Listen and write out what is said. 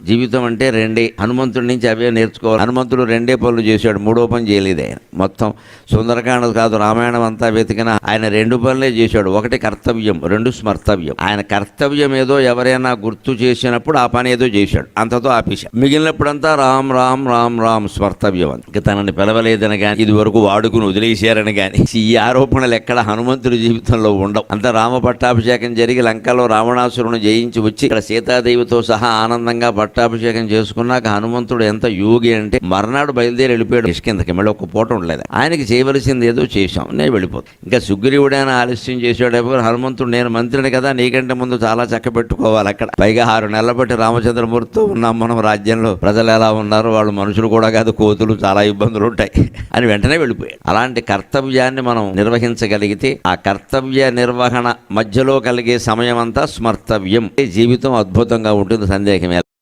జీవితం అంటే రెండే. హనుమంతుడి నుంచి అవే నేర్చుకోవాలి. హనుమంతుడు రెండే పనులు చేశాడు, మూడో పని చేయలేదు ఆయన. మొత్తం సుందరకాండ కాదు, రామాయణం అంతా వెతికినా ఆయన రెండు పనులే చేశాడు. ఒకటి కర్తవ్యం, రెండు స్మర్తవ్యం. ఆయన కర్తవ్యం ఏదో ఎవరైనా గుర్తు చేసినప్పుడు ఆ పని ఏదో చేశాడు, అంతతో ఆపేశాడు. మిగిలినప్పుడంతా రామ్ రామ్ రామ్ రామ్ స్మర్తవ్యం అని. ఇక తనని పిలవలేదని కానీ, ఇది వరకు వాడుకుని వదిలేశారని కానీ ఈ ఆరోపణలు ఎక్కడ హనుమంతుడి జీవితంలో ఉండవు. అంత రామ పట్టాభిషేకం జరిగి లంకలో రావణాసురుని జయించి వచ్చి ఇక్కడ సీతాదేవితో సహా ఆనందంగా పట్టాభిషేకం చేసుకున్నాక హనుమంతుడు ఎంత యోగి అంటే మర్నాడు బయలుదేరి వెళ్ళిపోయాడు కిష్కిందకి. మళ్ళీ ఒక పూట ఉండలేదు. ఆయనకి చేయవలసింది ఏదో చేశాం, నేను వెళ్ళిపోతాను. ఇంకా సుగ్రీవుడైనా ఆలస్యం చేసాడు. హనుమంతుడు నేను మంత్రిని కదా, నీకంటే ముందు చాలా చక్క పెట్టుకోవాలి అక్కడ. పైగా 6 నెలల బట్టి రామచంద్రమూర్తితో ఉన్నాం మనం రాజ్యంలో. ప్రజలు ఎలా ఉన్నారు, వాళ్ళు మనుషులు కూడా కాదు, కోతులు, చాలా ఇబ్బందులు ఉంటాయి అని వెంటనే వెళ్ళిపోయాడు. అలాంటి కర్తవ్యాన్ని మనం నిర్వహించగలిగితే ఆ కర్తవ్య నిర్వహణ మధ్యలో కలిగే సమయం అంతా స్మర్తవ్యం. జీవితం అద్భుతంగా ఉంటుంది, సందేహమే.